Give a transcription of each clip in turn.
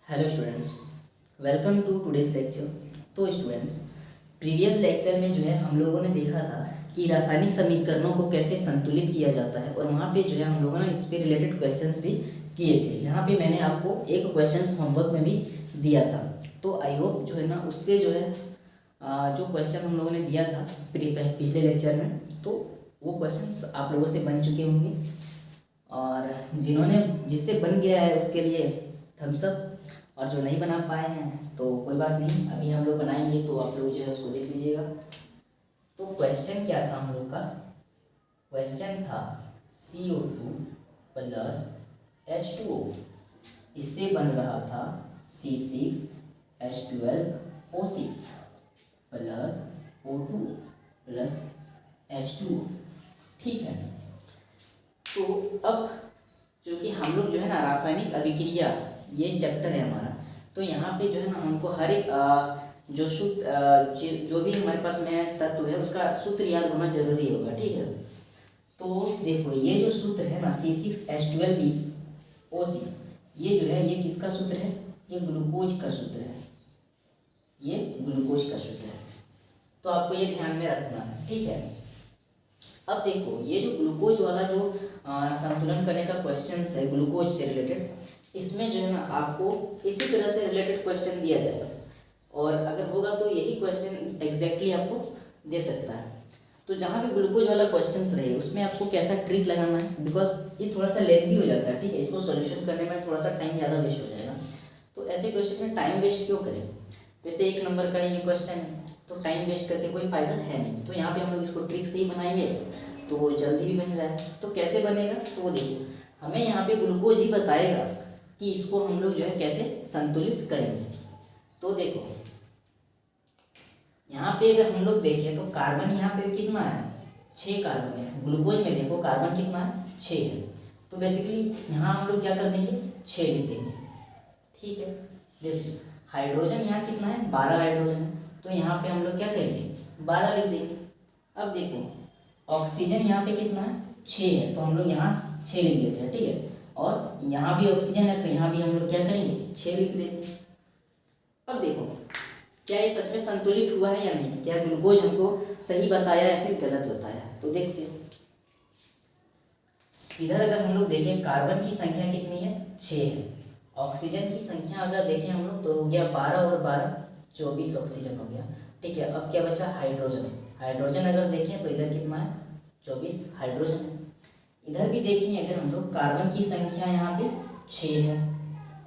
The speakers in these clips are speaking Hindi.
Hello students, welcome to today's lecture. तो स्टूडेंट्स, प्रीवियस लेक्चर में जो है हम लोगों ने देखा था कि रासायनिक समीकरणों को कैसे संतुलित किया जाता है, और वहाँ पे जो है हम लोगों ने इस पे रिलेटेड क्वेश्चंस भी किए थे, जहाँ पे मैंने आपको एक क्वेश्चन होमवर्क में भी दिया था। तो आई होप जो है ना उससे जो है जो क्वेश्चन हम लोगों ने दिया था पिछले लेक्चर में, तो वो क्वेश्चन आप लोगों से बन चुके होंगे, और जिससे बन गया है उसके लिए थम्स अप, और जो नहीं बना पाए हैं तो कोई बात नहीं, अभी हम लोग बनाएंगे तो आप लोग जो है उसको देख लीजिएगा। तो क्वेश्चन क्या था हम लोग का? क्वेश्चन था CO2 प्लस H2O, इससे बन रहा था C6H12O6 plus O2 plus H2O। ठीक है, तो अब क्योंकि हम लोग जो है ना रासायनिक अभिक्रिया ये चैप्टर है हमारा, तो यहाँ पे जो है ना हमको हर एक जो सूत्र जो भी हमारे पास में तत्व है उसका सूत्र याद होना जरूरी होगा। ठीक है, तो देखो ये जो सूत्र है ना C6H12O6, ये जो है ये किसका सूत्र है? ये ग्लूकोज का सूत्र है, ये ग्लूकोज का सूत्र है। तो आपको ये ध्यान में रखना है। ठीक है, अब देखो ये जो ग्लूकोज वाला जो संतुलन करने का क्वेश्चन है ग्लूकोज से रिलेटेड, इसमें जो है ना आपको इसी तरह से रिलेटेड क्वेश्चन दिया जाएगा, और अगर होगा तो यही क्वेश्चन एग्जैक्टली आपको दे सकता है। तो जहाँ पे ग्लूकोज वाला क्वेश्चन रहे उसमें आपको कैसा ट्रिक लगाना है, बिकॉज ये थोड़ा सा लेंथी हो जाता है। ठीक है, इसको सॉल्यूशन करने में थोड़ा सा टाइम ज़्यादा वेस्ट हो जाएगा, तो ऐसे क्वेश्चन में टाइम वेस्ट क्यों करें? वैसे 1 नंबर का ये क्वेश्चन है तो टाइम वेस्ट करके कोई फायदा है नहीं। तो यहाँ पे हम लोग इसको ट्रिक से ही बनाएंगे तो जल्दी भी बन जाए। तो कैसे बनेगा? तो वो देखिए, हमें यहाँ पे ग्लूकोज ही बताएगा कि इसको हम लोग जो है कैसे संतुलित करेंगे। तो देखो यहाँ पे अगर हम लोग देखें तो कार्बन यहाँ पे कितना है? 6 कार्बन है। ग्लूकोज में देखो कार्बन कितना है? 6 है। तो बेसिकली यहाँ हम लोग क्या कर देंगे? 6 लिख देंगे। ठीक है, देखिए हाइड्रोजन यहाँ कितना है? 12 हाइड्रोजन है, तो यहाँ पे हम लोग क्या करेंगे? 12 लिख देंगे। अब देखो ऑक्सीजन यहाँ पे कितना है? 6 है, तो हम लोग यहाँ 6 लिख देते हैं। ठीक है, और यहाँ भी ऑक्सीजन है तो यहाँ भी हम लोग क्या करेंगे? 6 लिख देंगे। अब देखो क्या ये सच में संतुलित हुआ है या नहीं, क्या ग्लूकोज हमको सही बताया या फिर गलत बताया, तो देखते हैं। इधर अगर हम लोग देखें कार्बन की संख्या कितनी है? 6 है। ऑक्सीजन की संख्या अगर देखें हम लोग तो हो गया 12 और 12 24 ऑक्सीजन हो गया। ठीक है, अब क्या बचा? हाइड्रोजन। हाइड्रोजन अगर देखें तो इधर कितना है? 24 हाइड्रोजन है। इधर भी देखें अगर हम लोग कार्बन की संख्या यहाँ पे 6 है।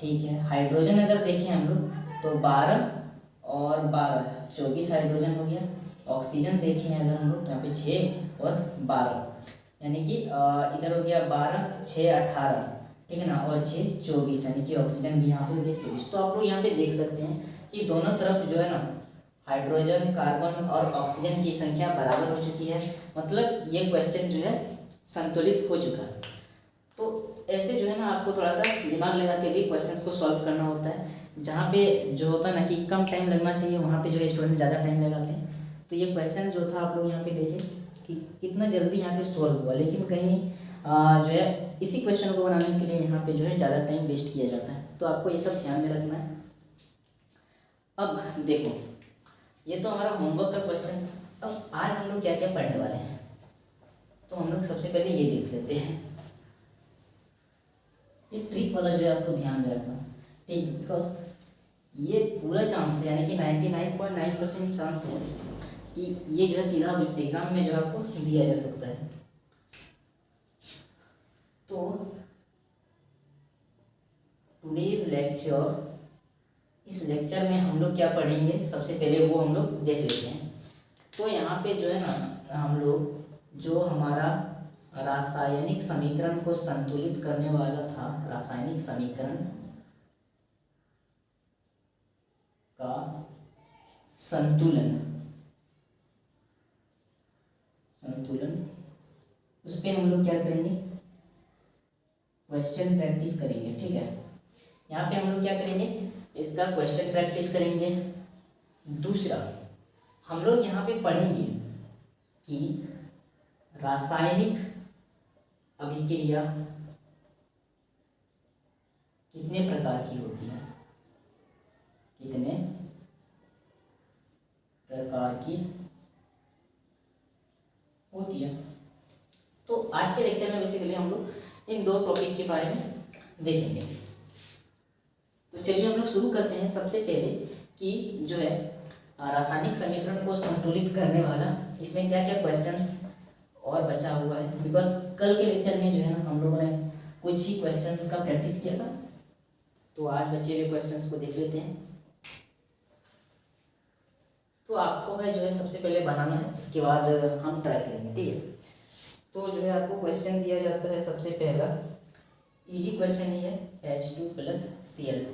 ठीक है, हाइड्रोजन अगर देखें हम लोग तो 12 और 12 24 हाइड्रोजन हो गया। ऑक्सीजन देखें अगर हम लोग तो यहाँ पे 6 और 12, यानी कि इधर हो गया 12 6 18, ठीक है ना, और 6 24, यानी कि ऑक्सीजन भी यहाँ पे हो गया 24। तो आप लोग यहाँ पे देख सकते हैं कि दोनों तरफ जो है ना हाइड्रोजन कार्बन और ऑक्सीजन की संख्या बराबर हो चुकी है, मतलब ये क्वेश्चन जो है संतुलित हो चुका है। तो ऐसे जो है ना आपको थोड़ा सा दिमाग लगा के भी क्वेश्चंस को सॉल्व करना होता है। जहाँ पे जो होता है ना कि कम टाइम लगना चाहिए वहाँ पे जो है स्टूडेंट ज़्यादा टाइम लगाते हैं। तो ये क्वेश्चन जो था आप लोग यहाँ पे देखें कि कितना जल्दी यहाँ पे सॉल्व हुआ, लेकिन कहीं जो है इसी क्वेश्चन को बनाने के लिए यहाँ पे जो है ज़्यादा टाइम वेस्ट किया जाता है। तो आपको ये सब ध्यान में रखना है। अब देखो ये तो हमारा होमवर्क का क्वेश्चन। अब आज हम लोग क्या क्या पढ़ने वाले हैं, तो हम लोग सबसे पहले ये देख लेते हैं। ये ट्रिक वाला जो है आपको ध्यान में रखना, ठीक, बिकॉज ये पूरा चांस है, यानी कि 99.9% चांस है कि ये जो है सीधा एग्जाम में जो आपको दिया जा सकता है। तो टुडेज लेक्चर, इस लेक्चर में हम लोग क्या पढ़ेंगे सबसे पहले वो हम लोग देख लेते हैं। तो यहाँ पे जो है ना हम लोग जो हमारा रासायनिक समीकरण को संतुलित करने वाला था, रासायनिक समीकरण का संतुलन उस पर हम लोग क्या करेंगे? क्वेश्चन प्रैक्टिस करेंगे। ठीक है, यहाँ पे हम लोग क्या करेंगे? इसका क्वेश्चन प्रैक्टिस करेंगे। दूसरा हम लोग यहाँ पे पढ़ेंगे कि रासायनिक अभिक्रिया कितने प्रकार की होती है। कितने प्रकार की होती है। तो आज के लेक्चर में बेसिकली हम लोग इन दो टॉपिक के बारे में देखेंगे। तो चलिए हम लोग शुरू करते हैं सबसे पहले कि जो है रासायनिक समीकरण को संतुलित करने वाला इसमें क्या क्या क्वेश्चंस और बचा हुआ है, बिकॉज कल के लेक्चर में जो है ना हम लोगों ने कुछ ही क्वेश्चंस का प्रैक्टिस किया था, तो आज बचे हुए क्वेश्चंस को देख लेते हैं। तो आपको है जो है सबसे पहले बनाना है, इसके बाद हम ट्राई करेंगे, ठीक है। तो जो है आपको क्वेश्चन दिया जाता है, सबसे पहला इजी क्वेश्चन ही है H2 + Cl2,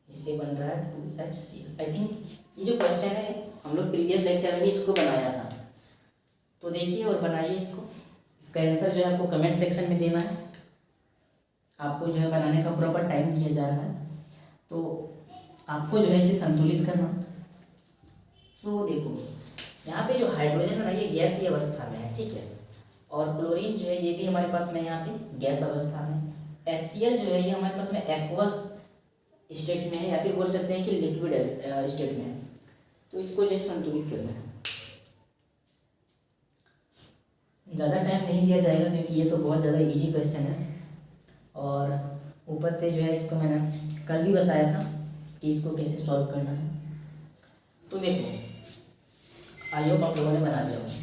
इससे बन रहा है 2HCl। आई थिंक ये जो क्वेश्चन है हम लोग प्रीवियस लेक्चर में भी इसको बनाया था, तो देखिए और बनाइए इसको। इसका आंसर जो है आपको कमेंट सेक्शन में देना है, आपको जो है बनाने का प्रॉपर टाइम दिया जा रहा है, तो आपको जो है इसे संतुलित करना। तो देखो यहाँ पे जो हाइड्रोजन है ना ये गैसीय अवस्था में है, ठीक है, और क्लोरीन जो है ये भी हमारे पास में यहाँ पे गैस अवस्था में। HCl जो है ये हमारे पास में एक्वस स्टेट में है, या फिर बोल सकते हैं कि लिक्विड स्टेट में है। तो इसको जो है संतुलित करना है। ज़्यादा टाइम नहीं दिया जाएगा क्योंकि ये तो बहुत ज़्यादा इजी क्वेश्चन है, और ऊपर से जो है इसको मैंने कल भी बताया था कि इसको कैसे सॉल्व करना है। तो देखो आई होप आप लोगों ने बना लिया होगा।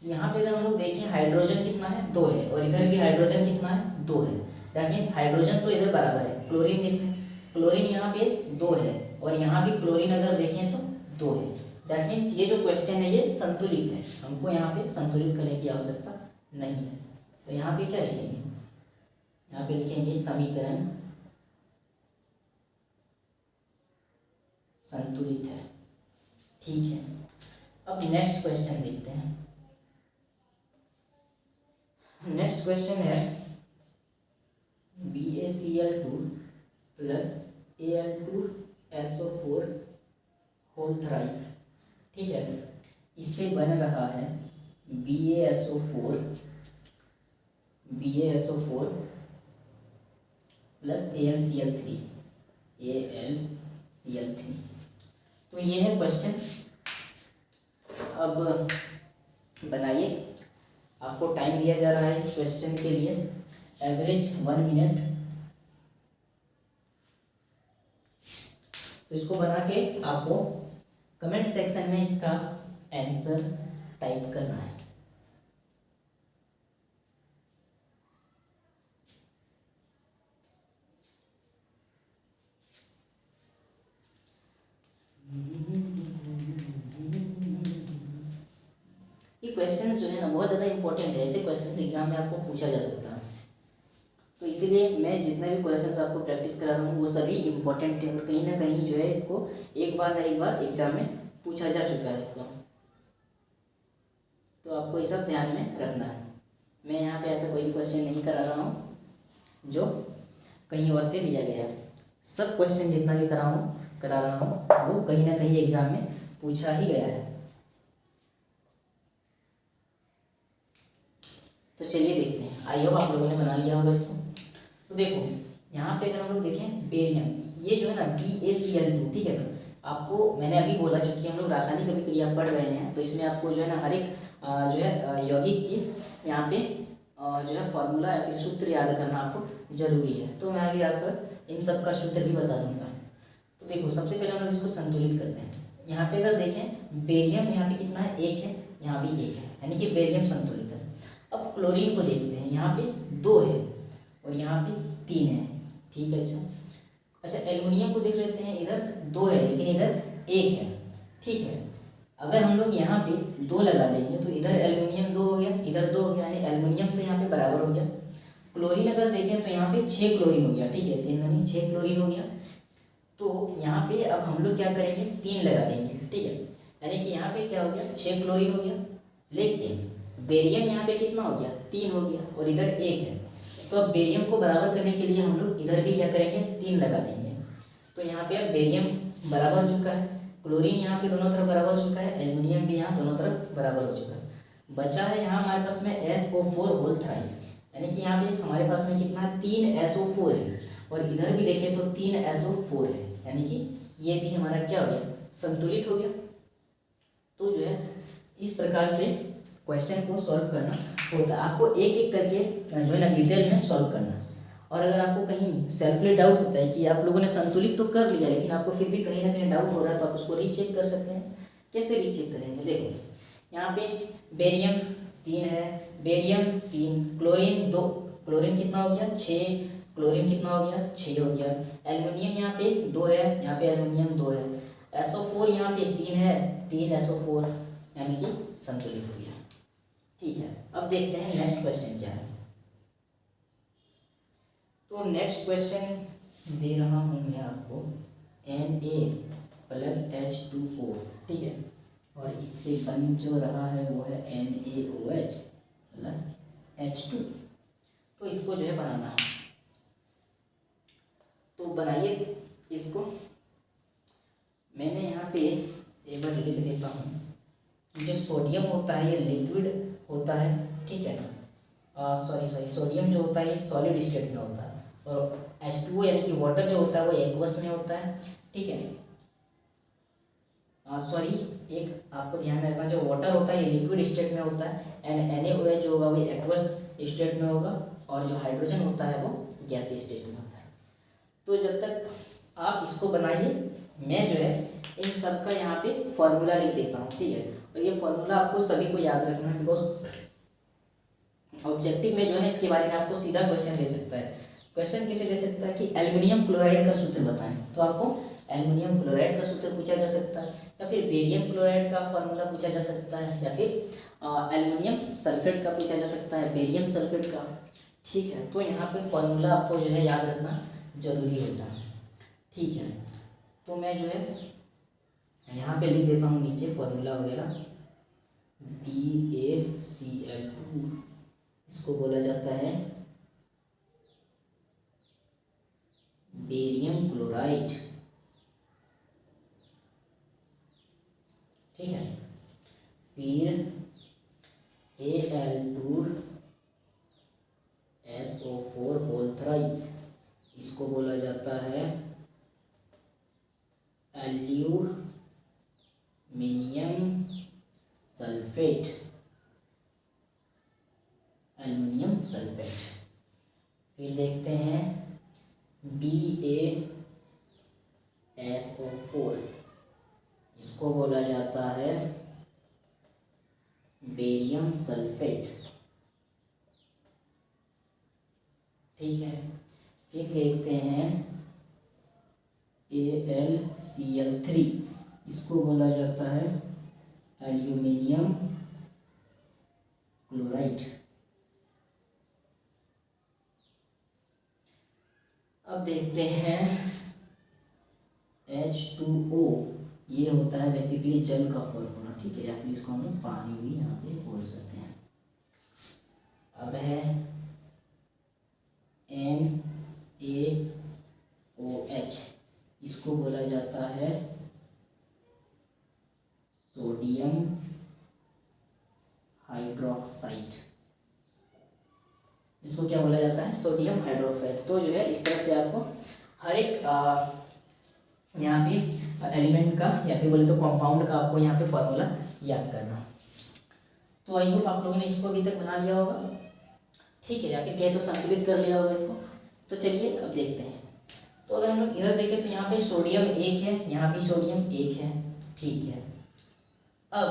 यहाँ पे अगर हम लोग देखें हाइड्रोजन कितना है 2 है, और इधर भी हाइड्रोजन कितना है 2 है। दैट मीन्स हाइड्रोजन तो इधर बराबर है। क्लोरीन देखें, क्लोरीन यहाँ पे 2 है, और यहाँ भी क्लोरीन अगर देखें तो 2 है। दैट मीन्स ये जो क्वेश्चन है ये संतुलित है, हमको यहाँ पे संतुलित करने की आवश्यकता नहीं है। तो यहाँ पे क्या लिखेंगे, यहाँ पे लिखेंगे समीकरण संतुलित है, ठीक है। अब नेक्स्ट क्वेश्चन देखते हैं। नेक्स्ट क्वेश्चन है BaCl2 + Al2SO4 होल थ्राइस, ठीक है। इससे बन रहा है BaSO4 + AlCl3 तो ये है क्वेश्चन। अब बनाइए, आपको टाइम दिया जा रहा है इस क्वेश्चन के लिए, एवरेज 1 मिनट। तो इसको बना के आपको कमेंट सेक्शन में इसका आंसर टाइप करना है। ये क्वेश्चंस जो है ना बहुत ज़्यादा इंपॉर्टेंट है, ऐसे क्वेश्चंस एग्जाम में आपको पूछा जा सकता है। तो इसीलिए मैं जितने भी क्वेश्चंस आपको प्रैक्टिस करा रहा हूँ वो सभी इंपॉर्टेंट है, और कहीं ना कहीं जो है इसको एक बार ना एक बार एग्जाम में पूछा जा चुका है इसको। तो आपको ये सब ध्यान में रखना है। मैं यहाँ पे ऐसा कोई भी क्वेश्चन नहीं करा रहा हूँ जो कहीं और से लिया गया है। सब क्वेश्चन जितना भी करा रहा हूँ वो कहीं ना कहीं एग्जाम में पूछा ही गया है। तो चलिए देखते हैं, आई होप आप लोगों ने बना लिया होगा इसको। तो देखो यहाँ पे अगर हम लोग देखें बेरियम, ये जो है ना BaCl2, ठीक है ना, आपको मैंने अभी बोला, चूँकि हम लोग रासायनिक अभिक्रिया पढ़ रहे हैं तो इसमें आपको जो है ना हर एक जो है यौगिक की यहाँ पे जो है फॉर्मूला या फिर सूत्र याद करना आपको जरूरी है। तो मैं अभी आपको इन सब का सूत्र भी बता दूंगा। तो देखो सबसे पहले हम लोग इसको संतुलित करते हैं। यहाँ पे अगर देखें बेरियम यहाँ पे कितना है 1 है, यहाँ भी 1 है, यानी कि बेरियम संतुलित है। अब क्लोरीन को देखते हैं, यहाँ पे 2 है और यहाँ पे 3 है, ठीक है। अच्छा एल्युमिनियम को देख लेते हैं, इधर 2 है लेकिन इधर 1 है, ठीक है। अगर हम लोग यहाँ पे 2 लगा देंगे तो इधर एल्युमिनियम 2 हो गया, इधर 2 हो गया, यानी एल्युमिनियम तो यहाँ पे बराबर हो गया। क्लोरीन अगर देखें तो यहाँ पे 6 क्लोरीन हो गया, ठीक है, 3 नहीं 6 क्लोरीन हो गया। तो यहाँ पे अब हम लोग क्या करेंगे 3 लगा देंगे, ठीक है, यानी कि यहाँ पे क्या हो गया 6 क्लोरीन हो गया। लेकिन बेरियम यहाँ पे कितना हो गया 3 हो गया, और इधर 1 है। तो अब बेरियम को बराबर करने के लिए हम लोग इधर भी क्या करेंगे 3 लगा देंगे। तो यहाँ पे अब बेरियम बराबर हो चुका है, क्लोरीन यहाँ पे दोनों तरफ बराबर हो चुका है, एल्युमिनियम भी यहाँ दोनों तरफ बराबर हो चुका है। बचा है यहाँ हमारे पास में SO4 होल थ्राइस, यानी कि यहाँ पे हमारे पास में कितना है 3 SO4 है, और इधर भी देखें तो 3 SO4 है, यानी कि ये भी हमारा क्या हो गया, संतुलित हो गया। तो जो है इस प्रकार से क्वेश्चन को सॉल्व करना होता है, आपको एक एक करके जो है ना डिटेल में सॉल्व करना। और अगर आपको कहीं सेल्फली डाउट होता है कि आप लोगों ने संतुलित तो कर लिया लेकिन आपको फिर भी कहीं ना कहीं डाउट हो रहा है, तो आप उसको रीचेक कर सकते हैं। कैसे रीचेक करेंगे, देखो यहाँ पे बेरियम 3 है, बेरियम 3, क्लोरीन 2, क्लोरीन कितना हो गया 6, क्लोरीन कितना हो गया 6 हो गया, एल्युमिनियम यहाँ पे 2 है, यहाँ पे एल्युमिनियम 2 है, SO4 यहाँ पे 3 है, 3 SO4 यानी कि संतुलित हो गया। ठीक है, अब देखते हैं नेक्स्ट क्वेश्चन क्या है। तो नेक्स्ट क्वेश्चन दे रहा हूँ मैं आपको Na+H2O, ठीक है, और इससे बन जो रहा है वो है NaOH+H2। तो इसको जो है बनाना है, तो बनाइए इसको। मैंने यहाँ पे एक बार लिख देता हूँ कि जो सोडियम होता है ये लिक्विड होता है, ठीक है, सॉरी सोडियम जो होता है ये सॉलिड स्टेट में होता है, और H2O यानी कि वाटर जो होता है वो एक्वस में होता है, ठीक है। सॉरी, एक आपको ध्यान रखना, जो वाटर होता है ये लिक्विड स्टेट में होता है, एंड NaOH जो होगा वो एक्वस स्टेट में होगा, और जो हाइड्रोजन होता है वो गैसीय स्टेट में होता है। तो जब तक आप इसको बनाइए, मैं जो है इन सब का यहाँ पे फॉर्मूला लिख देता हूँ, ठीक है। और ये फॉर्मूला आपको सभी को याद रखना है, बिकॉज ऑब्जेक्टिव में जो है ना इसके बारे में आपको सीधा क्वेश्चन दे सकता है। क्वेश्चन किसे दे सकता है कि एल्युमिनियम क्लोराइड का सूत्र बताएं, तो आपको एल्युमिनियम क्लोराइड का सूत्र पूछा जा सकता है, या फिर बेरियम क्लोराइड का फॉर्मूला पूछा जा सकता है, या फिर एल्युमिनियम सल्फेट का पूछा जा सकता है, बेरियम सल्फेट का, ठीक है। तो यहाँ पे फॉर्मूला आपको जो है याद रखना जरूरी होता है, ठीक है। तो मैं जो है यहाँ पे लिख देता हूँ नीचे फॉर्मूला वगैरह, BaCl2, इसको बोला जाता है बेरियम क्लोराइड, ठीक है। फिर Al2SO4 होल थ्राइस, इसको बोला जाता है एल्यूमिनियम सल्फेट, एल्युमिनियम सल्फेट। फिर देखते हैं BaSO4, इसको बोला जाता है बेरियम सल्फेट, ठीक है। फिर देखते हैं AlCl3, इसको बोला जाता है एल्यूमिनियम क्लोराइड। अब देखते हैं H2O, ये होता है बेसिकली जल का फॉर्मूला, ठीक है, या फिर इसको हम लोग पानी भी यहाँ पे बोल सकते हैं। अब है NaOH, इसको बोला जाता है सोडियम हाइड्रोक्साइड, इसको क्या बोला जाता है, सोडियम हाइड्रोक्साइड। तो जो है इस तरह से आपको हर एक यहाँ पे एलिमेंट का या फिर बोले तो कंपाउंड का आपको यहाँ पे फॉर्मूला याद करना। तो आई होप आप लोगों ने इसको अभी तक बना लिया होगा, ठीक है, या फिर कहे तो संतुलित कर लिया होगा इसको। तो चलिए अब देखते हैं। तो अगर हम लोग इधर देखें तो यहाँ पे सोडियम 1 है, यहाँ भी सोडियम 1 है, ठीक है। अब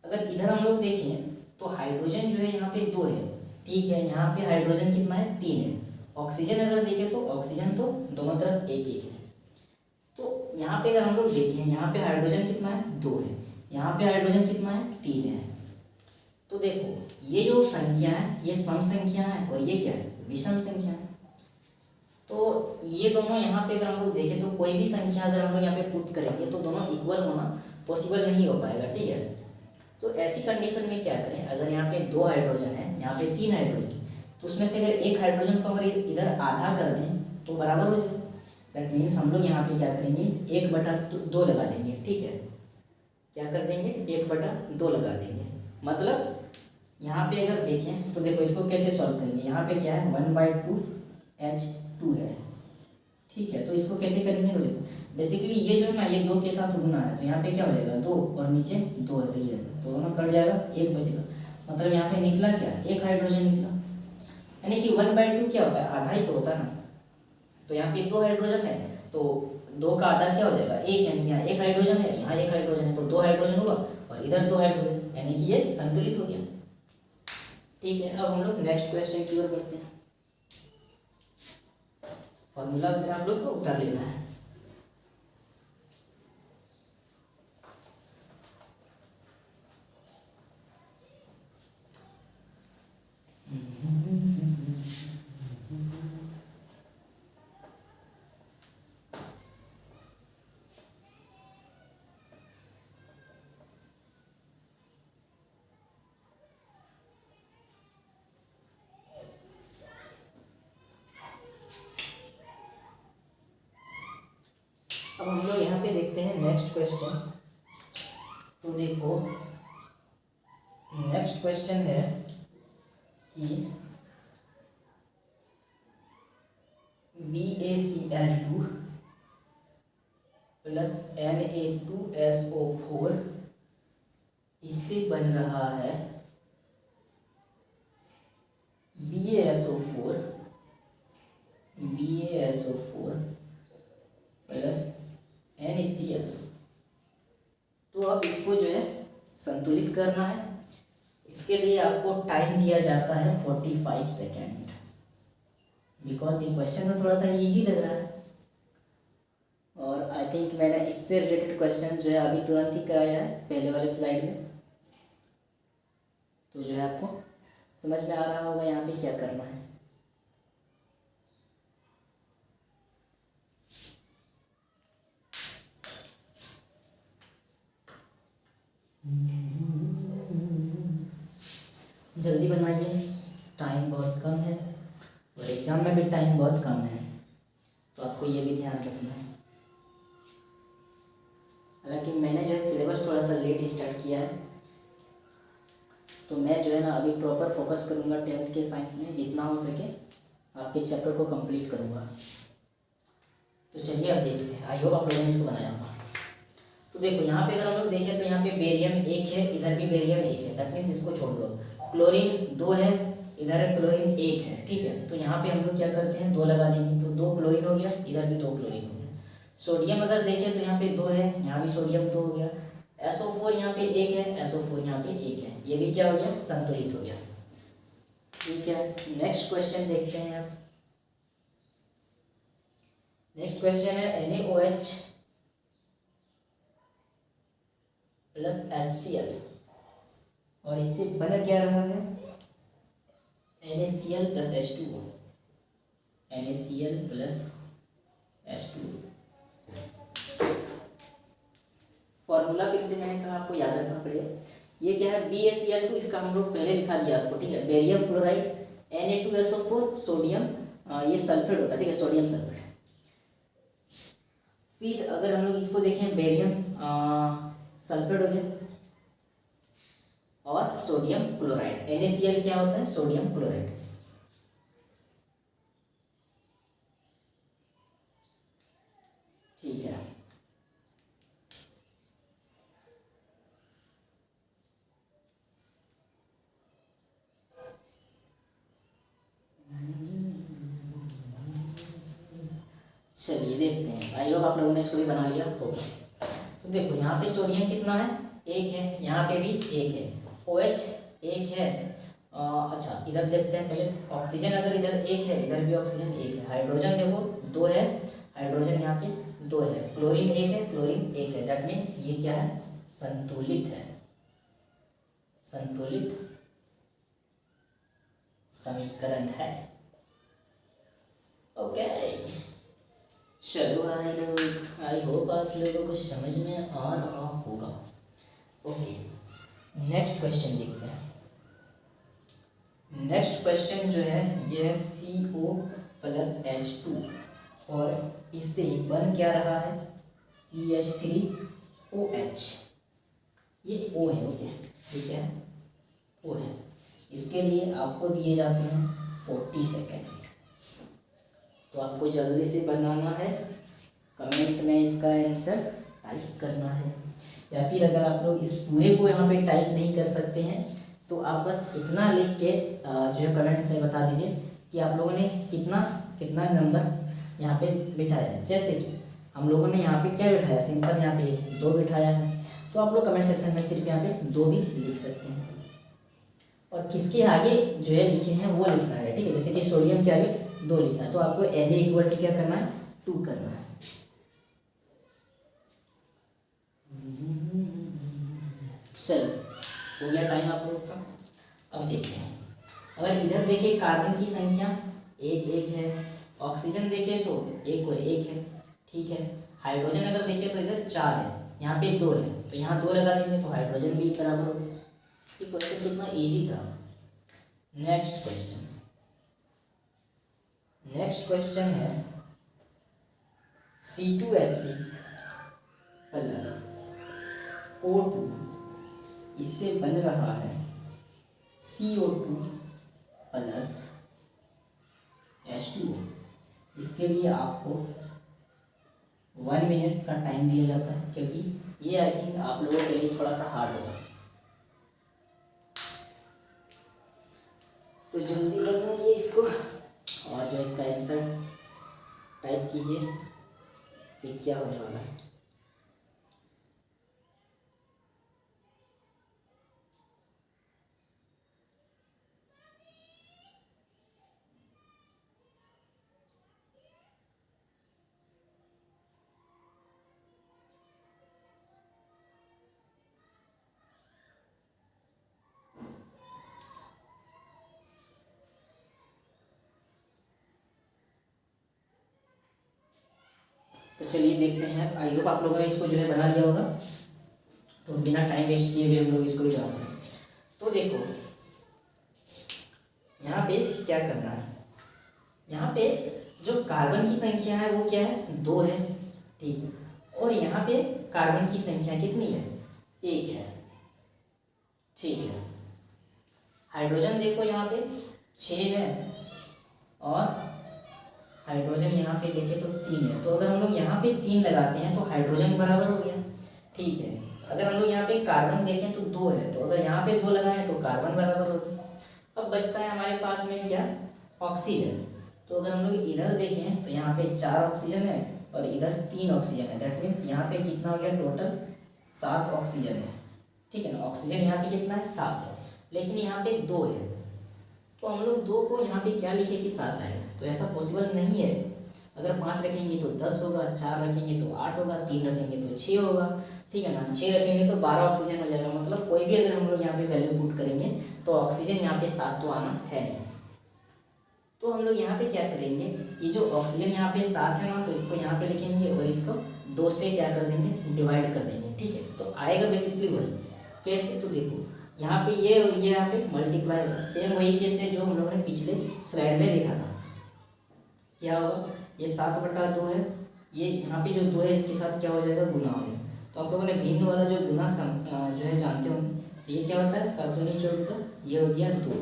अगर इधर हम लोग देखें तो हाइड्रोजन जो है यहाँ पे 2 है, ठीक है, यहाँ पे हाइड्रोजन कितना है 3 है। ऑक्सीजन अगर देखें तो ऑक्सीजन तो दोनों तरफ 1-1 है। तो यहाँ पे अगर हम लोग देखें, यहाँ पे हाइड्रोजन कितना है 2 है, यहाँ पे हाइड्रोजन कितना है 3 है। तो देखो ये जो संख्या है ये सम संख्या है और ये क्या है, विषम संख्या है। तो ये दोनों यहाँ पे अगर हम लोग देखें तो कोई भी संख्या अगर हम लोग यहाँ पे पुट करेंगे तो दोनों इक्वल होना पॉसिबल नहीं हो पाएगा, ठीक है। तो ऐसी कंडीशन में क्या करें, अगर यहाँ पे 2 हाइड्रोजन है, यहाँ पे 3 हाइड्रोजन, तो उसमें से अगर एक हाइड्रोजन को अगर इधर आधा कर दें तो बराबर हो जाए। दैट मीन्स हम लोग यहाँ पे क्या करेंगे 1/2 लगा देंगे, ठीक है। क्या कर देंगे 1/2 लगा देंगे। मतलब यहाँ पे अगर देखें तो देखो इसको कैसे सॉल्व करेंगे, यहाँ पे क्या है 1/2 H2 है, ठीक ठीक है, तो इसको कैसे करेंगे, तो देखो बेसिकली ये जो है ना, ये 2 के साथ गुना है, तो यहाँ पे क्या हो जाएगा 2 और नीचे 2 है, ये तो दोनों कट जाएगा, 1 बचेगा। मतलब यहाँ पे निकला क्या, 1 हाइड्रोजन निकला। यानी कि 1/2 क्या होता है, आधा ही तो होता है ना। तो यहाँ पे 2 हाइड्रोजन है, तो 2 का आधा क्या हो जाएगा 1, यानी कि यहाँ 1 हाइड्रोजन है, यहाँ 1 हाइड्रोजन है, तो 2 हाइड्रोजन हुआ और इधर 2 हाइड्रोजन, यानी कि ये संतुलित हो गया। ठीक है, अब हम लोग नेक्स्ट क्वेश्चन की ओर बढ़ते हैं। फॉर्मूला वगैरह आप लोग को उतार लेना है। अब हम लोग यहाँ पे देखते हैं नेक्स्ट क्वेश्चन। तो देखो नेक्स्ट क्वेश्चन है कि BaCl2 प्लस Na2SO4 इससे बन रहा है BaSO4 प्लस NaCl। तो अब इसको जो है संतुलित करना है। इसके लिए आपको टाइम दिया जाता है 45 सेकेंड। बिकॉज ये क्वेश्चन तो थोड़ा सा इजी लग रहा है, और आई थिंक मैंने इससे रिलेटेड क्वेश्चन जो है अभी तुरंत ही कराया है पहले वाले स्लाइड में। तो जो है आपको समझ में आ रहा होगा यहाँ पे क्या करना है। जल्दी बनाइए, टाइम बहुत कम है और एग्ज़ाम में भी टाइम बहुत कम है, तो आपको ये भी ध्यान रखना है। हालांकि मैंने जो है सिलेबस थोड़ा सा लेट स्टार्ट किया है, तो मैं जो है ना अभी प्रॉपर फोकस करूँगा 10th के साइंस में, जितना हो सके आपके चैप्टर को कंप्लीट करूँगा। तो चलिए अब देखते हैं, आई होप आप लोगों ने इसको बनाया होगा। तो देखो यहाँ पे अगर हम लोग देखें तो यहाँ पे बेरियम 1 है, इधर भी बेरियम 1 है, दैट मीन्स इसको छोड़ दो। क्लोरीन 2 है, इधर क्लोरीन 1 है, ठीक है। तो यहाँ पे हम लोग क्या करते हैं 2 लगा देंगे, तो 2 क्लोरीन हो गया, इधर भी 2 क्लोरीन हो गया। सोडियम अगर देखें तो यहाँ पे 2 है, यहाँ भी सोडियम 2 हो गया। SO4 यहाँ पे 1 है, SO4 यहाँ पे 1 है, ये भी क्या हो गया संतुलित हो गया। ठीक है, नेक्स्ट क्वेश्चन देखते हैं आप। नेक्स्ट क्वेश्चन है NaOH प्लस HCl, और इससे बन क्या रहा है NaCl plus H2O, NaCl plus H2O। Formula फिर से मैंने कहा आपको याद रखना पड़ेगा। ये क्या है BaCl2, इसका हम लोग पहले लिखा दिया आपको, ठीक है। बेरियम क्लोराइड, Na2SO4 सोडियम, ये सल्फेट होता है, ठीक है, सोडियम सल्फेट। फिर अगर हम लोग इसको देखें बेरियम सल्फेट हो गया और सोडियम क्लोराइड, NaCl क्या होता है सोडियम क्लोराइड। ठीक है, चलिए देखते हैं, आई होप आप लोगों ने इसको भी बना लिया होगा। तो देखो यहाँ पे सोडियम कितना है 1 है, यहाँ पे भी 1 है, OH 1 है। अच्छा इधर देखते हैं पहले, ऑक्सीजन अगर इधर 1 है, इधर भी ऑक्सीजन 1 है। हाइड्रोजन देखो 2 है, हाइड्रोजन यहाँ पे 2 है। क्लोरीन 1 है, क्लोरीन 1 है, दैट मीन्स ये क्या है संतुलित है, संतुलित समीकरण है। ओके चलो भाई लोग, आई होप आप लोगों को समझ में आ रहा होगा। ओके नेक्स्ट क्वेश्चन देखते हैं। नेक्स्ट क्वेश्चन जो है ये है CO प्लस H2, और इससे बन क्या रहा है CH3OH, ये O है, ओके ठीक है O है। इसके लिए आपको दिए जाते हैं 40 सेकेंड। तो आपको जल्दी से बनाना है, कमेंट में इसका आंसर टाइप करना है। या फिर अगर आप लोग इस पूरे को यहाँ पे टाइप नहीं कर सकते हैं तो आप बस इतना लिख के जो है कमेंट में बता दीजिए कि आप लोगों ने कितना कितना नंबर यहाँ पे बिठाया है। जैसे कि हम लोगों ने यहाँ पे क्या बिठाया, सिंपल यहाँ पे 2 बिठाया है, तो आप लोग कमेंट सेक्शन में सिर्फ यहाँ पे 2 भी लिख सकते हैं। और किसके आगे जो है लिखे हैं वो लिखना है, ठीक है। जैसे कि सोडियम के आगे 2 लिखा है तो आपको Na इक्वल टू क्या करना है, 2 करना है। चलो हो गया टाइम आप लोग का। अब देखते हैं, अगर इधर देखें कार्बन की संख्या 1 है, ऑक्सीजन देखें तो 1 और 1 है, ठीक है। हाइड्रोजन अगर देखें तो इधर 4 है, यहाँ पे 2 है, तो यहाँ 2 लगा देंगे तो हाइड्रोजन भी बराबर हो गया। ये क्वेश्चन कितना इजी था। नेक्स्ट क्वेश्चन है C2H6 प्लस O2 इससे बन रहा है CO2 प्लस H2O। इसके लिए आपको 1 मिनट का टाइम दिया जाता है, क्योंकि ये आई थिंक आप लोगों के लिए थोड़ा सा हार्ड होगा, तो जल्दी बनाइए इसको और जो इसका आंसर टाइप कीजिए कि क्या होने वाला है। तो चलिए देखते हैं, आई होप आप लोगों ने इसको जो है बना लिया होगा। तो बिना टाइम वेस्ट किए हुए हम लोग इसको भी बनाते हैं। तो देखो यहाँ पे क्या करना है, यहाँ पे जो कार्बन की संख्या है वो क्या है, 2 है, ठीक। और यहाँ पे कार्बन की संख्या कितनी है, 1 है, ठीक है। हाइड्रोजन देखो यहाँ पे 6 है और हाइड्रोजन यहाँ पे देखें तो 3 है, तो अगर हम लोग यहाँ पे 3 लगाते हैं तो हाइड्रोजन बराबर हो गया, ठीक है। अगर हम लोग यहाँ पे कार्बन देखें तो 2 है, तो अगर यहाँ पे 2 लगाएं तो कार्बन बराबर हो गया। अब बचता है हमारे पास में क्या, ऑक्सीजन। तो अगर हम लोग इधर देखें तो यहाँ पे 4 ऑक्सीजन है और इधर 3 ऑक्सीजन है, दैट मीन्स यहाँ पे कितना हो गया, टोटल 7 ऑक्सीजन है, ठीक है ना। ऑक्सीजन यहाँ पे कितना है, 7 है, लेकिन यहाँ पे 2 है, तो हम लोग 2 को यहाँ पे क्या लिखे कि 7 आएगा, तो ऐसा पॉसिबल नहीं है। अगर 5 रखेंगे तो 10 होगा, 4 रखेंगे तो 8 होगा, 3 रखेंगे तो 6 होगा, ठीक है ना। 6 रखेंगे तो 12 ऑक्सीजन हो जाएगा, मतलब कोई भी अगर हम लोग यहाँ पे वैल्यू पुट करेंगे तो ऑक्सीजन यहाँ पे 7 तो आना है नहीं। तो हम लोग यहाँ पे क्या करेंगे, ये जो ऑक्सीजन यहाँ पे 7 है ना, तो इसको यहाँ पे लिखेंगे और इसको 2 से क्या कर देंगे, डिवाइड कर देंगे, ठीक है। तो आएगा बेसिकली वही, कैसे, तो देखो यहाँ पे ये यहाँ पे मल्टीप्लाई होगा, सेम वही जैसे जो हम लोगों ने पिछले स्लाइड में देखा था। क्या होगा, ये 7/2 है, ये यहाँ पे जो 2 है इसके साथ क्या हो जाएगा, गुना हो जाएगा। तो आप लोगों ने भिन्न वाला जो गुना जो है जानते होंगे, ये क्या होता है, 7 दूनी 14, ये हो गया 2,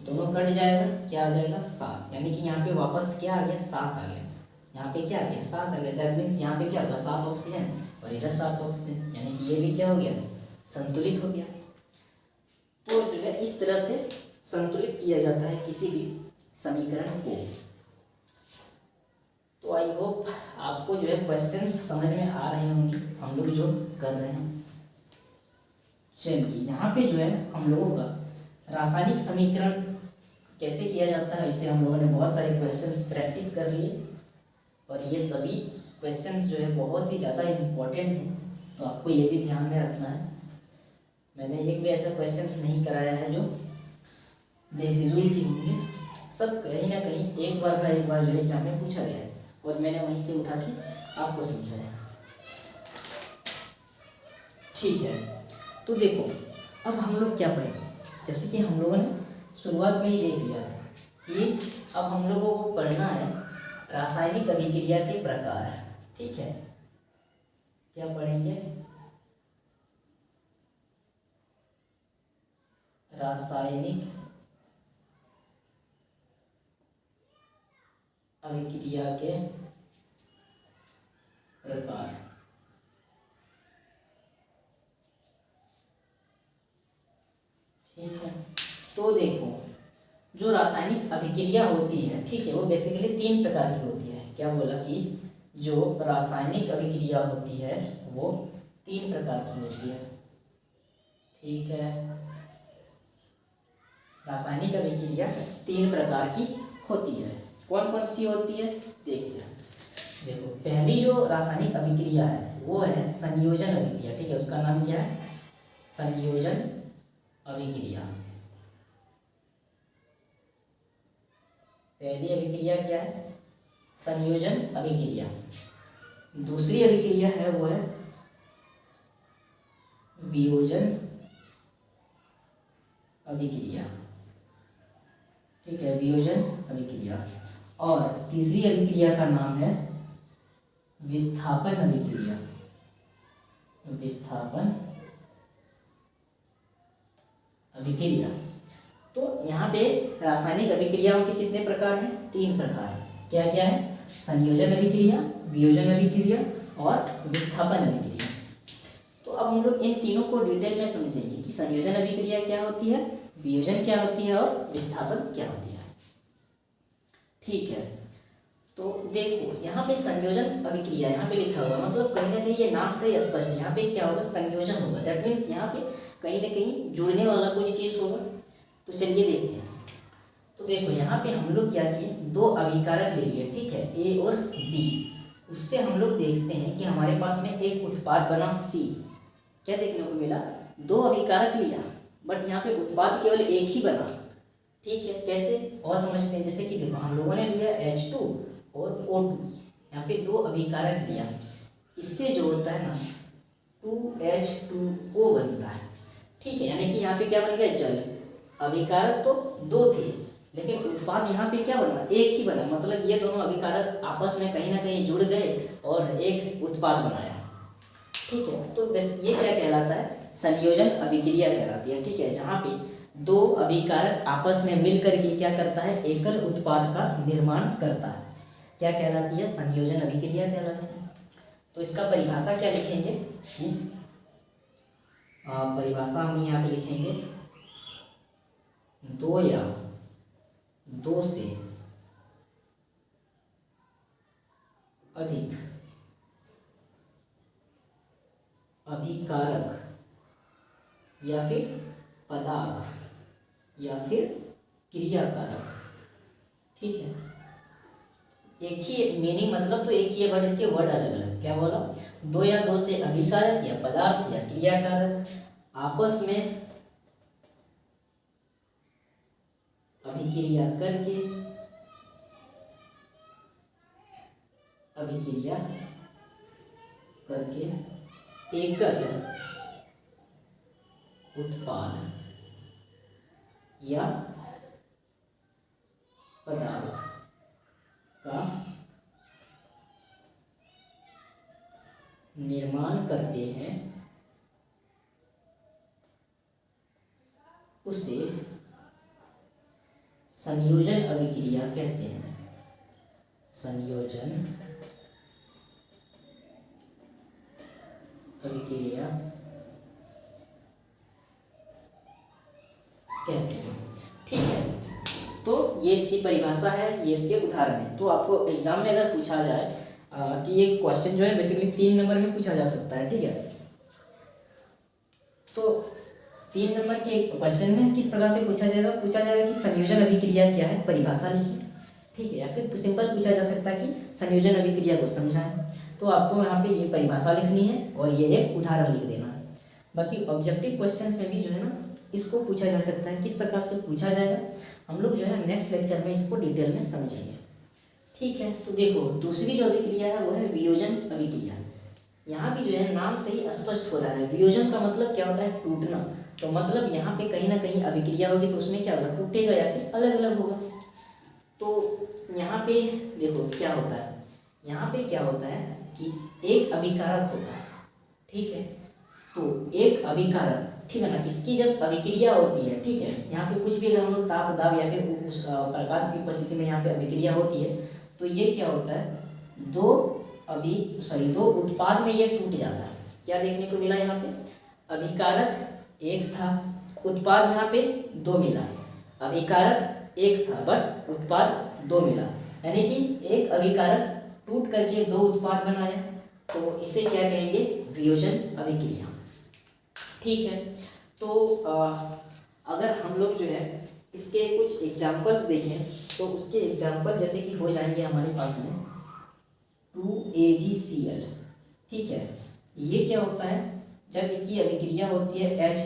दोनों कट जाएगा, क्या आ जाएगा 7, यानी कि यहाँ पे वापस क्या आ गया, 7 आ गया। यहाँ पे क्या आ गया, 7 आ गया, दैट मीन्स यहाँ पे क्या होगा, 7 ऑक्सीजन और इधर 7 ऑक्सीजन, यानी कि ये भी क्या हो गया, संतुलित हो गया। तो जो है इस तरह से संतुलित किया जाता है किसी भी समीकरण को। तो आई होप आपको जो है क्वेश्चंस समझ में आ रहे होंगे हम लोग जो कर रहे हैं। चलिए यहाँ पे जो है हम लोगों का रासायनिक समीकरण कैसे किया जाता है, इस पर हम लोगों ने बहुत सारे क्वेश्चंस प्रैक्टिस कर लिए और ये सभी क्वेश्चंस जो है बहुत ही ज़्यादा इम्पोर्टेंट हैं, तो आपको ये भी ध्यान में रखना है। मैंने एक भी ऐसा क्वेश्चंस नहीं कराया है जो बेफिजूल के होंगे, सब कहीं ना कहीं एक बार जो एग्जाम में पूछा गया है और मैंने वहीं से उठा के आपको समझाया, ठीक है। तो देखो अब हम लोग क्या पढ़ेंगे, जैसे कि हम लोगों ने शुरुआत में ही देख लिया था कि अब हम लोगों को पढ़ना है रासायनिक अभिक्रिया के प्रकार, ठीक है। क्या पढ़ेंगे, रासायनिक अभिक्रिया के प्रकार। ठीक है, तो देखो जो रासायनिक अभिक्रिया होती है, ठीक है, वो बेसिकली 3 प्रकार की होती है। क्या बोला कि जो रासायनिक अभिक्रिया होती है वो 3 प्रकार की होती है। ठीक है, रासायनिक अभिक्रिया 3 प्रकार की होती है। कौन कौन सी होती है देखते हैं। देखो पहली जो रासायनिक अभिक्रिया है वो है संयोजन अभिक्रिया। ठीक है, उसका नाम क्या है? संयोजन अभिक्रिया। पहली अभिक्रिया क्या है? संयोजन अभिक्रिया। दूसरी अभिक्रिया है वो है वियोजन अभिक्रिया। ठीक है, वियोजन अभिक्रिया। और तीसरी अभिक्रिया का नाम है विस्थापन अभिक्रिया। विस्थापन अभिक्रिया। तो यहाँ पे रासायनिक अभिक्रियाओं के कितने प्रकार हैं? 3 प्रकार। क्या क्या है? संयोजन अभिक्रिया, वियोजन अभिक्रिया और विस्थापन अभिक्रिया। तो अब हम लोग इन तीनों को डिटेल में समझेंगे कि संयोजन अभिक्रिया क्या होती है, वियोजन क्या होती है और विस्थापन क्या होती है। ठीक है, तो देखो यहाँ पे संयोजन अभिक्रिया यहाँ पे लिखा हुआ, मतलब कहीं ना कहीं ये नाम से ही स्पष्ट है। यहाँ पे क्या होगा? संयोजन होगा। दैट मीन्स यहाँ पे कहीं ना कहीं जुड़ने वाला कुछ केस होगा। तो चलिए देखते हैं। तो देखो यहाँ पे हम लोग क्या किए, 2 अभिकारक ले लिए। ठीक है, ए और बी। उससे हम लोग देखते हैं कि हमारे पास में एक उत्पाद बना सी। क्या देखने को मिला? 2 अभिकारक लिया बट यहाँ पे उत्पाद केवल एक ही बना। ठीक है, कैसे और समझते हैं। जैसे कि देखो हम लोगों ने लिया H2 और O2, यहाँ पे 2 अभिकारक लिया। इससे जो होता है ना 2H2O बनता है। ठीक है, यानी कि यहाँ पे क्या बन गया? जल। अभिकारक तो 2 थे लेकिन उत्पाद यहाँ पे क्या बना? एक ही बना। मतलब ये दोनों अभिकारक आपस में कहीं ना कहीं जुड़ गए और एक उत्पाद बनाया। ठीक है, तो बस ये क्या कहलाता है? संयोजन अभिक्रिया कहलाती है। ठीक है, जहाँ पे 2 अभिकारक आपस में मिल करके क्या करता है? एकल उत्पाद का निर्माण करता है। क्या कहलाती है? संयोजन अभिक्रिया कहलाती है। तो इसका परिभाषा क्या लिखेंगे? परिभाषा हम यहाँ पे लिखेंगे 2 या 2 से अधिक अभिकारक या फिर पदार्थ या फिर क्रियाकारक। ठीक है, एक ही मीनिंग, मतलब तो एक ही है बट इसके वर्ड अलग अलग। क्या बोला? 2 या 2 से अभिकारक या पदार्थ या क्रियाकारक आपस में अभिक्रिया करके एकल उत्पाद या पदार्थ का निर्माण करते हैं, उसे संयोजन अभिक्रिया कहते हैं। संयोजन अभिक्रिया कहते हैं। ठीक है, तो ये इसकी परिभाषा है, ये इसके उदाहरण है। तो आपको एग्जाम में अगर पूछा जाए कि ये क्वेश्चन जो है बेसिकली 3 नंबर में पूछा जा सकता है। ठीक है, तो 3 नंबर के क्वेश्चन में किस प्रकार से पूछा जाएगा? पूछा जाएगा कि संयोजन अभिक्रिया क्या है, परिभाषा लिखिए। ठीक है, या फिर सिंपल पूछा जा सकता है कि संयोजन अभिक्रिया को समझाएं। तो आपको यहाँ पे ये परिभाषा लिखनी है और ये एक उदाहरण लिख देना है। बाकी ऑब्जेक्टिव क्वेश्चंस में भी जो है ना इसको पूछा जा सकता है। किस प्रकार से पूछा जाएगा हम लोग जो है ना नेक्स्ट लेक्चर में इसको डिटेल में समझेंगे। ठीक है, तो देखो दूसरी जो अभिक्रिया है वो है वियोजन अभिक्रिया। यहाँ भी जो है नाम से ही स्पष्ट हो रहा है। वियोजन का मतलब क्या होता है? टूटना। तो मतलब यहाँ पे कहीं ना कहीं अभिक्रिया होगी तो उसमें क्या होगा? टूटेगा या फिर अलग अलग होगा। तो यहाँ पे देखो क्या होता है, यहाँ पे क्या होता है कि एक अभिकारक होता है। ठीक है, तो एक अभिकारक, ठीक है ना, इसकी जब अभिक्रिया होती है, ठीक है, यहाँ पे कुछ भी अगर हम लोग ताप दाब या फिर उस प्रकाश की उपस्थिति में यहाँ पे अभिक्रिया होती है तो ये क्या होता है, दो उत्पाद में ये टूट जाता है। क्या देखने को मिला यहाँ पे, अभिकारक एक था, उत्पाद यहाँ पे दो मिला। अभिकारक एक था बट उत्पाद दो मिला, यानी कि एक अभिकारक टूट करके दो उत्पाद बनाया, तो इसे क्या कहेंगे, वियोजन अभिक्रिया। ठीक है, तो अगर हम लोग जो है इसके कुछ एग्जाम्पल्स देखें तो उसके एग्जाम्पल जैसे कि हो जाएंगे हमारे पास में 2AgCl। ठीक है, ये क्या होता है, जब इसकी अभिक्रिया होती है H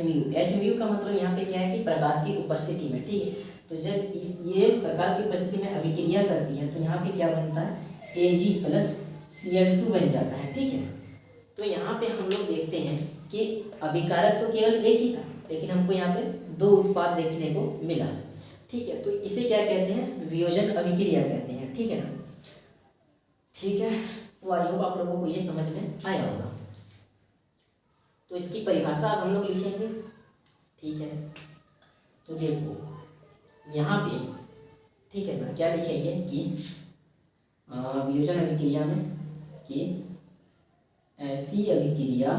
का मतलब यहाँ पे क्या है कि प्रकाश की उपस्थिति में। ठीक है, तो जब ये प्रकाश की उपस्थिति में अभिक्रिया करती है तो यहाँ पे क्या बनता है, Ag+Cl2 बन जाता है। ठीक है, तो यहाँ पे हम लोग देखते हैं कि अभिकारक तो केवल एक ही था, लेकिन हमको यहाँ पे दो उत्पाद देखने को मिला। ठीक है, तो इसे क्या कहते हैं, वियोजन अभिक्रिया कहते हैं। ठीक है ना, ठीक है, तो आई होप आप लोगों को ये समझ में आया होगा। तो इसकी परिभाषा अब हम लोग लिखेंगे। ठीक है, तो देखो यहाँ पे, ठीक है ना, क्या लिखेंगे कि वियोजन अभिक्रिया में कि ऐसी अभिक्रिया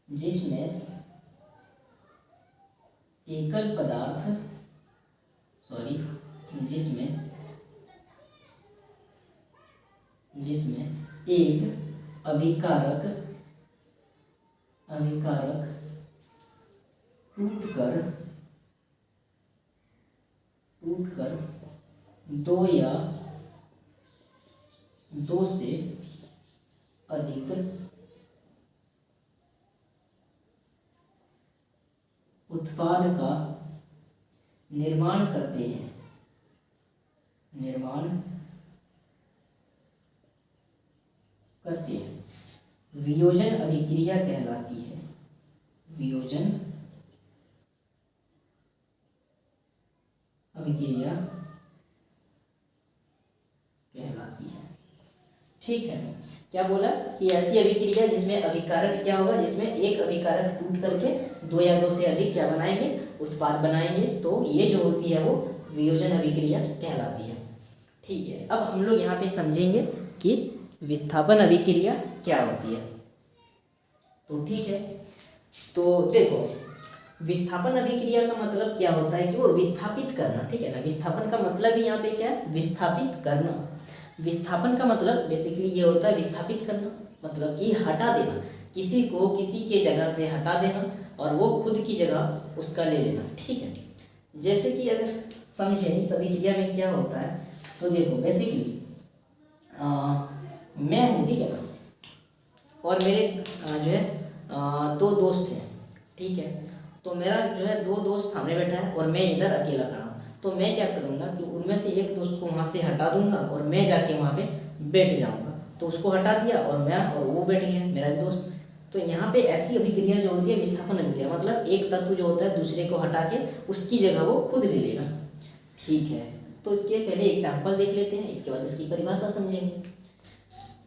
जिसमें एकल पदार्थ जिसमें एक अभिकारक टूटकर दो या दो से अधिक उत्पाद का निर्माण करते हैं, वियोजन अभिक्रिया कहलाती है। वियोजन अभिक्रिया कहलाती है। ठीक है, क्या बोला कि ऐसी अभिक्रिया जिसमें अभिकारक क्या होगा, जिसमें एक अभिकारक टूट करके दो या दो से अधिक क्या बनाएंगे, उत्पाद बनाएंगे, तो ये जो होती है वो वियोजन अभिक्रिया कहलाती है। ठीक है, अब हम लोग यहाँ पे समझेंगे कि विस्थापन अभिक्रिया क्या होती है। तो ठीक है, तो देखो विस्थापन अभिक्रिया का मतलब क्या होता है कि वो विस्थापित करना। ठीक है ना, विस्थापन का मतलब ही यहाँ पे क्या है, विस्थापित करना। विस्थापन का मतलब बेसिकली ये होता है विस्थापित करना, मतलब कि हटा देना, किसी को किसी के जगह से हटा देना और वो खुद की जगह उसका ले लेना। ठीक है, जैसे कि अगर समझे इस अभिक्रिया में क्या होता है, तो देखो बेसिकली मैं हूँ, ठीक है ना, और मेरे जो है दो दोस्त हैं। ठीक है, तो मेरा जो है दो दोस्त सामने बैठा है और मैं इधर अकेला खड़ा हूँ। तो मैं क्या करूँगा कि उनमें से एक दोस्त को वहाँ से हटा दूंगा और मैं जाके वहाँ पे बैठ जाऊँगा। तो उसको हटा दिया और मैं और वो बैठ गया मेरा दोस्त। तो यहाँ पे ऐसी अभिक्रिया जो होती है विस्थापन अभिक्रिया, मतलब एक तत्व जो होता है दूसरे को हटा के उसकी जगह वो खुद ले लेगा। ठीक है, तो इसके पहले एग्जाम्पल देख लेते हैं, इसके बाद इसकी परिभाषा समझेंगे।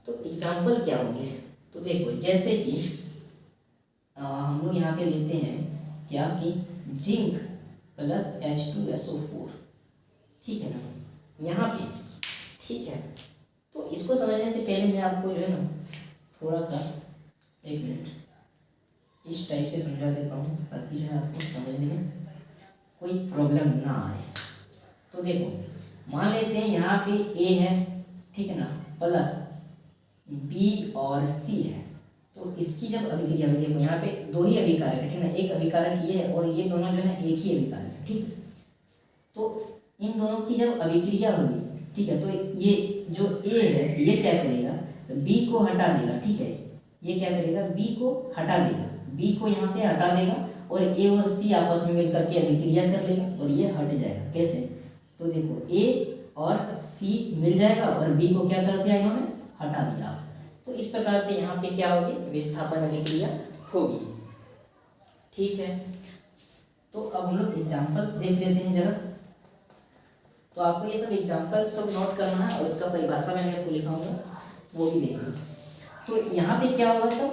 तो एग्जाम्पल क्या होंगे, तो देखो जैसे कि हम लोग यहाँ पे लेते हैं क्या कि जिंक प्लस H2SO4। ठीक है ना, यहाँ पे। ठीक है, तो इसको समझने से पहले मैं आपको जो है ना थोड़ा सा एक मिनट इस टाइप से समझा देता हूँ ताकि जो है आपको समझने में कोई प्रॉब्लम ना आए। तो देखो मान लेते हैं यहाँ पे A है, ठीक है ना, प्लस B और C है। तो इसकी जब अभिक्रिया में देखो यहाँ पे दो ही अभिकारक है, ठीक है ना, एक अभिकारक ये है और ये दोनों जो है एक ही अभिकारक है। ठीक, तो इन दोनों की जब अभिक्रिया होगी, ठीक है, तो ये जो A है ये क्या करेगा, B को हटा देगा। ठीक है, ये क्या करेगा, B को हटा देगा, B को यहाँ से हटा देगा और A और C आपस में मिलकर के अभिक्रिया कर लेगा और ये हट जाएगा। कैसे, तो देखो A और C मिल जाएगा और B को क्या कर दिया इन्होंने, हटा दिया। तो इस प्रकार से यहाँ पे क्या होगी, विस्थापन अभिक्रिया होगी। ठीक है, तो अब हम लोग एग्जाम्पल्स देख लेते हैं जरा। तो आपको ये सब एग्जाम्पल्स सब नोट करना है और इसका परिभाषा मैंने आपको लिखाऊंगा वो भी देखना। तो यहाँ पे क्या होगा, तो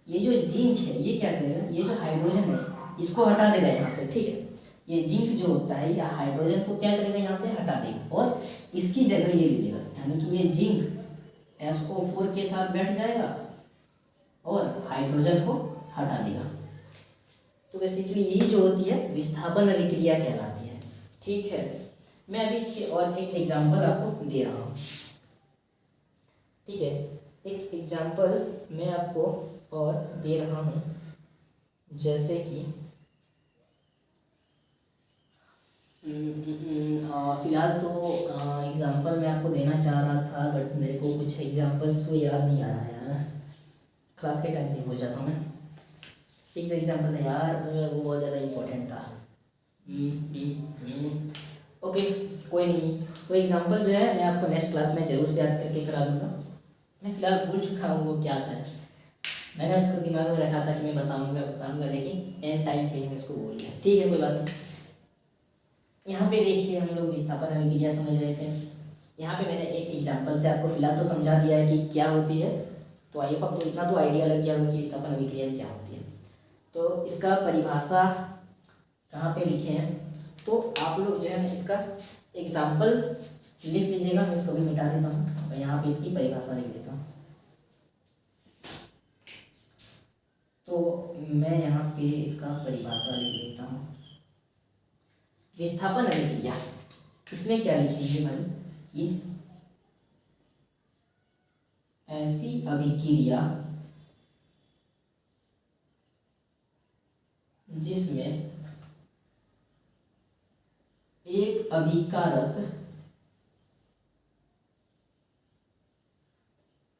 ये जो जिंक है ये क्या करेगा, ये जो हाइड्रोजन है इसको हटा देगा यहाँ से, ठीक है। ये जिंक जो होता है या हाइड्रोजन को क्या करेगा, यहाँ से हटा देगा और इसकी जगह ये ले लेगा, यानी कि ये जिंक SO4 के साथ बैठ जाएगा और हाइड्रोजन को हटा देगा। तो बेसिकली यही जो होती है विस्थापन अभिक्रिया कहलाती है, ठीक है। मैं अभी इसके और एक एग्जाम्पल आपको दे रहा हूँ, ठीक है। एक एग्जाम्पल मैं आपको और दे रहा हूँ, जैसे कि फिलहाल तो एग्जाम्पल मैं आपको देना चाह रहा था, बट मेरे को कुछ एग्जाम्पल्स वो याद नहीं आ रहा है यार, क्लास के टाइम में भूल जाता हूँ मैं। एक से एग्जाम्पल है यार, वो बहुत ज़्यादा इम्पोर्टेंट था। ओके, कोई नहीं, वो एग्जाम्पल जो है मैं आपको नेक्स्ट क्लास में ज़रूर से याद करके करा दूँगा। मैं फ़िलहाल भूल चुका हूँ वो क्या था, मैंने उसको दिमाग में रखा था कि मैं बताऊँगा, लेकिन एंड टाइम पे मैं उसको भूल गया। ठीक है, कोई बात नहीं। यहाँ पे देखिए हम लोग विस्थापन अभिक्रिया समझ रहे थे। यहाँ पे मैंने एक एग्जाम्पल से आपको फिलहाल तो समझा दिया है कि क्या होती है, तो आइए आपको इतना तो आइडिया लग गया होगा कि विस्थापन अभिक्रिया क्या होती है। तो इसका परिभाषा कहाँ पे लिखे हैं, तो आप लोग जो है ना इसका एग्जाम्पल लिख लीजिएगा। मैं इसको भी मिटा देता हूँ और यहाँ पे इसकी परिभाषा लिख देता हूँ। तो मैं यहाँ पे इसका परिभाषा लिख देता हूँ। विस्थापन अभिक्रिया, इसमें क्या लिखेंगे भाई कि ऐसी अभिक्रिया जिसमें एक अभिकारक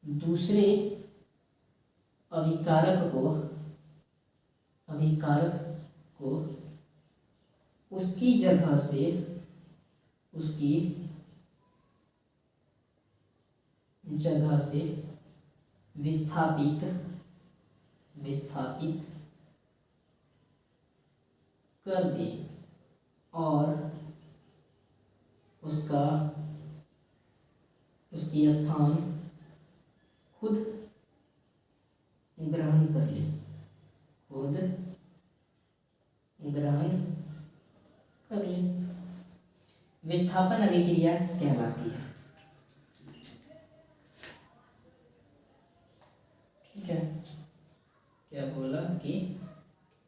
दूसरे अभिकारक को उसकी जगह से विस्थापित कर दे और उसकी स्थान खुद ग्रहण कर ले, विस्थापन अभिक्रिया कहलाती है। ठीक है, क्या बोला कि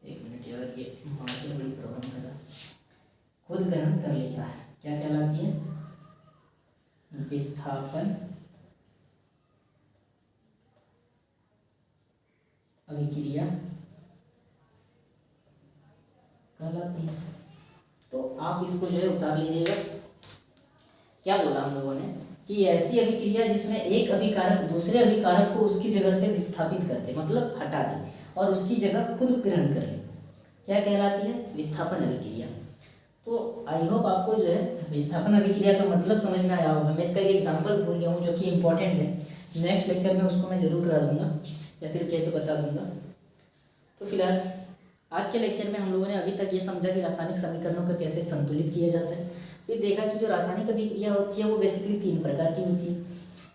एक मिनट यार, ये मार्कर बड़ी प्रॉब्लम कर रहा है। खुद ग्रहण कर लेता है, क्या कहलाती है, विस्थापन अभिक्रिया कहलाती है। तो आप इसको जो है उतार लीजिएगा। क्या बोला हम लोगों ने कि ऐसी अभिक्रिया जिसमें एक अभिकारक दूसरे अभिकारक को उसकी जगह से विस्थापित करते, मतलब हटा दे और उसकी जगह खुद ग्रहण कर ले, क्या कहलाती है, विस्थापन अभिक्रिया। तो आई होप आपको जो है विस्थापन अभिक्रिया का मतलब समझ में आया होगा। मैं इसका एक एग्जांपल भूल गया हूँ जो कि इम्पोर्टेंट है, नेक्स्ट लेक्चर में उसको मैं जरूर करा दूंगा या फिर कह तो बता दूंगा। तो फिलहाल आज के लेक्चर में हम लोगों ने अभी तक ये समझा कि रासायनिक समीकरणों को कैसे संतुलित किया जाता है। फिर देखा कि जो रासायनिक अभिक्रिया होती है वो बेसिकली 3 प्रकार की होती है,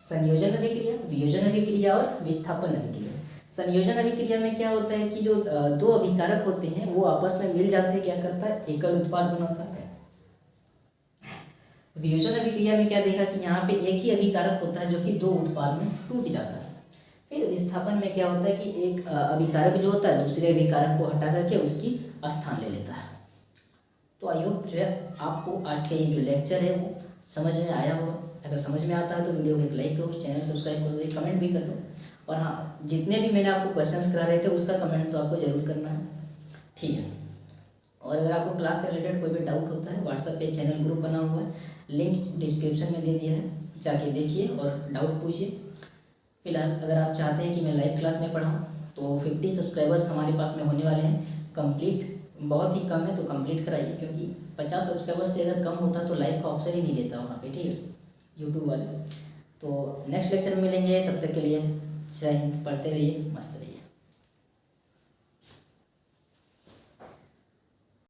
संयोजन अभिक्रिया, वियोजन अभिक्रिया और विस्थापन अभिक्रिया। संयोजन अभिक्रिया में क्या होता है कि जो दो अभिकारक होते हैं वो आपस में मिल जाते हैं, क्या करता है, एकल उत्पाद बनाता है। वियोजन अभिक्रिया में क्या देखा कि यहाँ पे एक ही अभिकारक होता है जो कि 2 उत्पाद में टूट जाता है। फिर विस्थापन में क्या होता है कि एक अभिकारक जो होता है दूसरे अभिकारक को हटा करके उसकी स्थान ले लेता है। तो आई होप जो है आपको आज का ये जो लेक्चर है वो समझ में आया होगा। अगर समझ में आता है तो वीडियो को एक लाइक करो, चैनल सब्सक्राइब करो, एक कमेंट भी कर दो। और हाँ, जितने भी मैंने आपको क्वेश्चंस करा रहे थे उसका कमेंट तो आपको ज़रूर करना है, ठीक है। और अगर आपको क्लास से रिलेटेड कोई भी डाउट होता है, व्हाट्सएप पे चैनल ग्रुप बना हुआ है, लिंक डिस्क्रिप्शन में दे दिया है, जाके देखिए और डाउट पूछिए। फिलहाल अगर आप चाहते हैं कि मैं लाइव क्लास में पढ़ाऊँ तो 50 सब्सक्राइबर्स हमारे पास में होने वाले हैं। कंप्लीट बहुत ही कम है तो कंप्लीट कराइए, क्योंकि 50 सब्सक्राइबर्स से अगर कम होता तो लाइव का ऑप्शन ही नहीं देता वहाँ पे, ठीक है, यूट्यूब वाले। तो नेक्स्ट लेक्चर में मिलेंगे, तब तक के लिए जय हिंद, पढ़ते रहिए, मस्त रहिए।